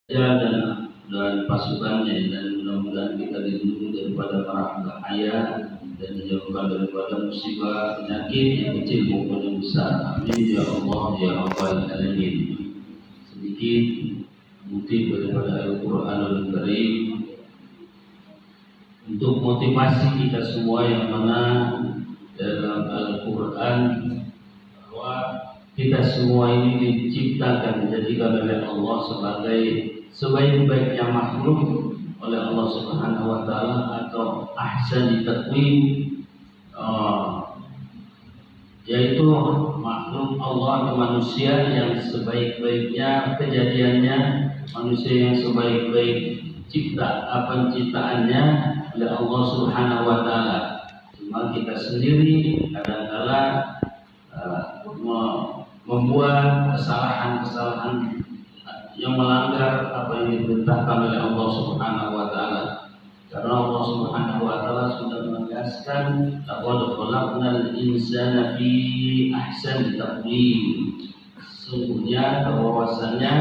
dan pasukannya, dan mudah-mudahan kita dilindungi daripada para bahaya dan dijauhkan daripada musibah penyakit yang kecil maupun yang besar. Amin ya Allah ya Rabbal Alamin. Sedikit kutip daripada Al-Quranul Karim untuk motivasi kita semua, yang mana dalam Al-Quran bahwa kita semua ini diciptakan, dijadikan oleh Allah sebagai sebaik-baiknya makhluk oleh Allah Subhanahu wa taala, atau ahsan taqwim, yaitu makhluk Allah atau manusia yang sebaik-baiknya kejadiannya, manusia yang sebaik-baik penciptaannya oleh Allah Subhanahu wa taala. Cuma kita sendiri kadang-kala membuat kesalahan-kesalahan yang melanggar apa yang diperintahkan oleh Allah Subhanahu wa taala. Karena Allah Subhanahu wa taala sudah menegaskan, laqad khalaqnal insana fi ahsani taqwim. Sesungguhnya bahwasanya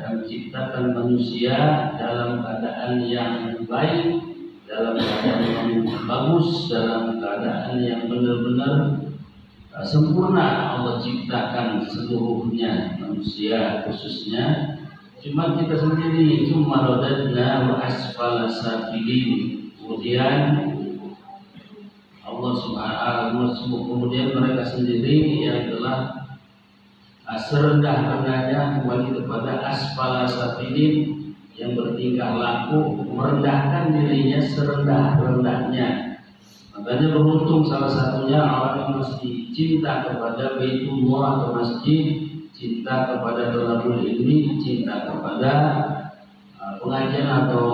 kami ciptakan manusia dalam keadaan yang baik, dalam keadaan yang bagus, dalam keadaan yang benar-benar sempurna. Allah ciptakan seluruhnya manusia khususnya. Cuma kita sendiri, cuma rodadna wa asfala safilin. Kemudian Allah Subhanahu, kemudian mereka sendiri yang telah serendah-rendahnya kembali kepada asfala safilin, yang bertingkah laku merendahkan dirinya serendah-rendahnya. Makanya beruntung salah satunya orang yang masih cinta kepada Baitullah atau masjid, cinta kepada thalabul ilmi, cinta kepada pengajian atau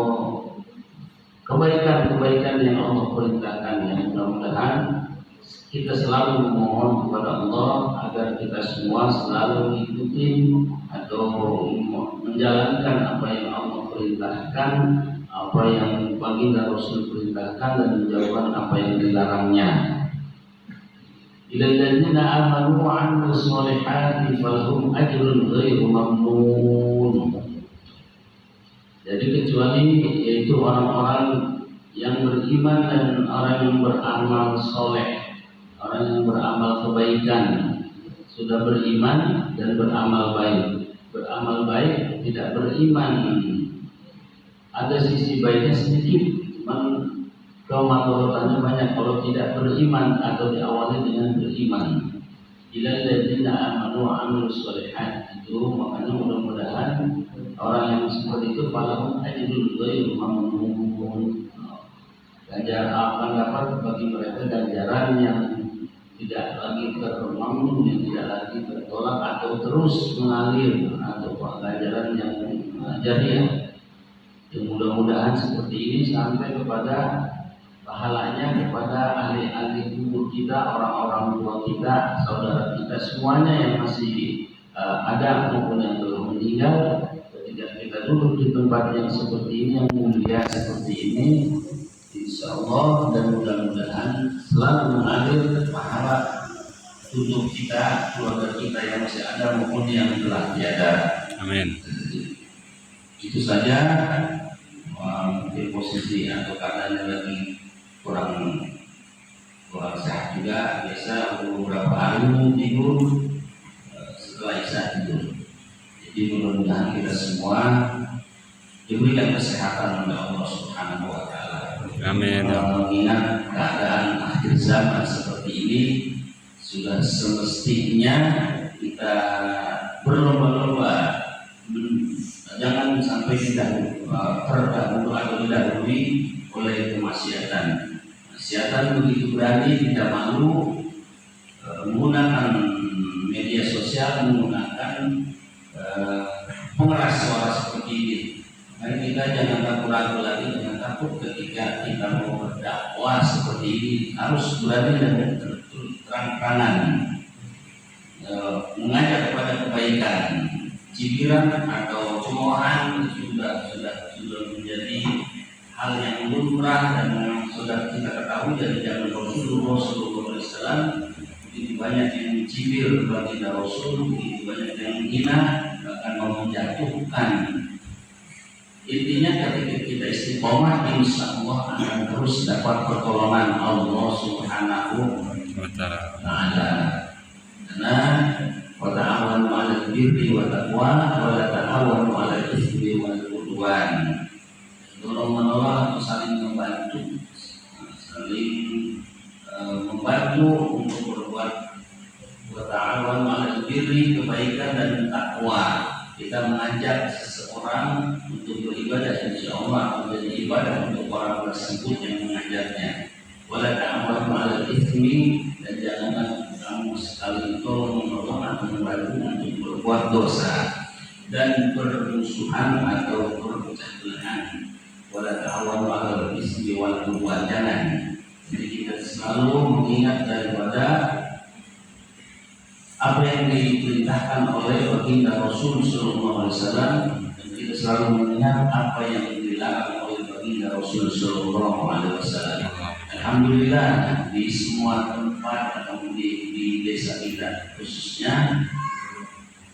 kebaikan-kebaikan yang Allah perintahkan. Yang mudah-mudahan kita selalu memohon kepada Allah agar kita semua selalu mengikuti atau menjalankan apa yang Allah perintahkan, apa yang baginda Rasul perintahkan, dan menjauhkan apa yang dilarangnya. Ilal ladzina amanu wa 'amilus sholihati falahum ajrun ghairu mamnun. Jadi kecuali yaitu orang-orang yang beriman dan orang yang beramal soleh, orang yang beramal kebaikan, sudah beriman dan beramal baik. Beramal baik, tidak beriman, ada sisi baiknya sedikit, cuman kemadaratannya banyak kalau tidak beriman atau diawali dengan beriman. Ilal ladzina amanu wa 'amilus sholihat, itu makanya mudah-mudahan orang yang seperti itu falahum ajrun ghairu mamnun. Ganjaran akan dapat bagi mereka ganjaran yang tidak lagi termamnun, yang tidak lagi tertolak atau terus mengalir, atau ganjaran yang jariah. Yang mudah-mudahan seperti ini sampai kepada pahalanya kepada ahli-ahli kubur kita, orang-orang tua kita, saudara kita semuanya yang masih ada maupun yang belum meninggal. Ketika kita duduk di tempat yang seperti ini, yang mulia seperti ini, insya Allah dan mudah-mudahan selalu mengalir pahala untuk kita, keluarga kita yang masih ada maupun yang telah tiada. Amin. Itu saja. Mungkin posisi atau keadaannya lagi kurang sehat juga. Biasa beberapa hari tidur setelah isya tidur. Jadi mudah-mudahan kita semua diberikan kesehatan oleh Allah Subhanahu wa taala. Amin. Mengingat keadaan akhir zaman seperti ini, sudah semestinya kita berlomba-lomba, jangan sampai terdahulu atau didahului oleh kemaksiatan. Maksiatan begitu berani, tidak malu, menggunakan media sosial, menggunakan pengeras suara seperti ini. Mari kita jangan ragu-ragu lagi, jangan takut ketika kita mau berdakwah seperti ini. Harus berani dan terang-terangan mengajak kepada kebaikan. Cibiran atau cemoohan sudah menjadi hal yang lumrah dan memang sudah kita ketahui dari zaman Rasulullah SAW. Begitu banyak yang mencibir baginda Rasul, begitu banyak yang menghina, bahkan mau menjatuhkan Intinya ketika kita istiqomah, insya Allah akan terus dapat pertolongan Allah Subhanahu wa Ta'ala. Karena wa ta'awanu 'alal birri wa taqwa wa la ta'awanu 'alal itsmi wal 'udwan. Tolong menolong atau saling membantu, untuk berbuat wa ta'awanu 'alal birri, kebaikan dan takwa. Kita mengajak seseorang untuk beribadah, insya Allah menjadi ibadah untuk orang tersebut yang mengajaknya. Wala ta'awanu 'alal itsmi, dan janganlah kamu sekali tolong menolong atau membantu untuk berbuat dosa dan bermusuhan atau berpecah belah. Wala ta'awanu 'alal itsmi wal 'udwan. Jadi kita selalu mengingat daripada apa yang diperintahkan oleh baginda Rasul Sallallahu Alaihi Wasallam, dan kita selalu mengingat apa yang dilarang oleh baginda Rasul Sallallahu Alaihi Wasallam. Alhamdulillah di semua tempat atau di desa kita khususnya,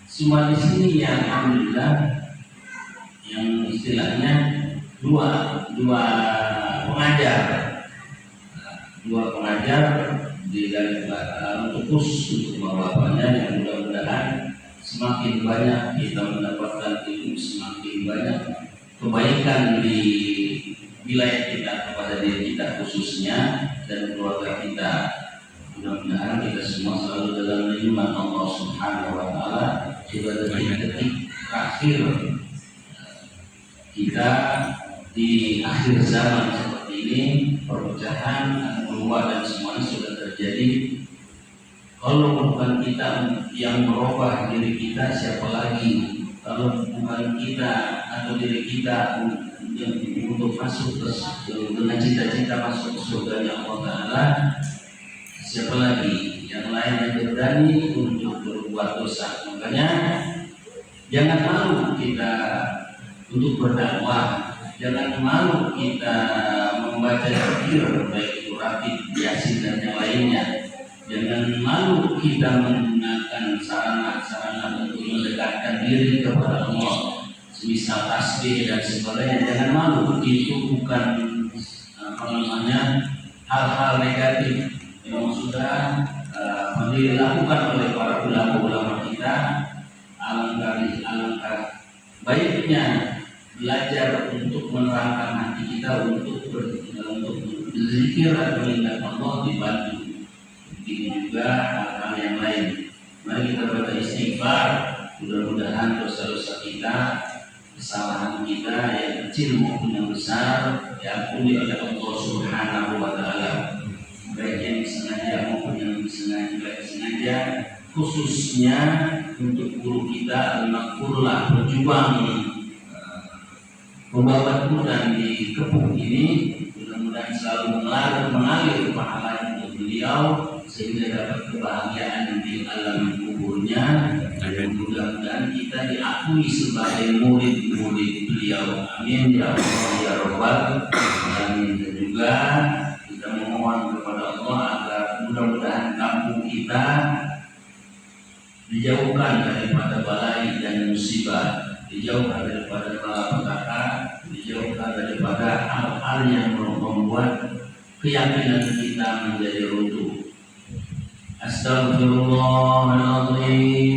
semua di sini ya alhamdulillah yang istilahnya dua pengajar dari untuk khusus untuk bapaknya, yang mudah-mudahan semakin banyak kita mendapatkan ilmu, semakin banyak kebaikan di wilayah kita kepada diri kita khususnya dan keluarga kita. Mudah-mudahan kita semua selalu dalam lindungan Allah Subhanahu wa Ta'ala. Sudah detik-detik terakhir kita di akhir zaman seperti ini, perpecahan, keluar dan semuanya sudah terjadi. Kalau bukan kita yang merubah diri kita, siapa lagi? Kalau bukan kita atau diri kita untuk masuk dengan cita-cita masuk surga Allah Ta'ala, siapa lagi? Yang lain yang berani untuk berbuat dosa. Makanya jangan malu kita untuk berdakwah, jangan malu kita membaca zikir, baik itu ratib, yasin dan yang lainnya. Jangan malu kita menggunakan sarana-sarana untuk mendekatkan diri kepada Allah, semisal tasbih dan sebagainya. Jangan malu, itu bukan hal-hal negatif yang sudah dilakukan oleh para ulama-ulama kita. Alangkah baiknya belajar untuk menerangkan hati kita untuk berzikir atau mengingat Allah dibantu. Ini juga hal-hal yang lain. Mari kita baca istighfar. Mudah-mudahan dosa-dosa kita, kesalahan kita yang kecil maupun yang besar diampuni oleh Allah Subhanahu wa Ta'ala. Baik yang disengaja maupun yang disengaja, khususnya untuk guru kita Al-Maghfurlah, berjuang membawa Quran di kebun ini. Mudah-mudahan selalu mengalir pahala untuk beliau sehingga dapat kebahagiaan di alam kuburnya. Dan mudah-mudahan kita diakui sebagai murid-murid beliau. Amin ya Allah ya Rabbal alamin. Dan juga kita memohon kepada Allah agar mudah-mudahan kampung kita dijauhkan daripada balai dan musibah, dijauhkan daripada malapetaka, dijauhkan daripada hal-hal yang membuat keyakinan kita menjadi runtuh. Astaghfirullahaladzim.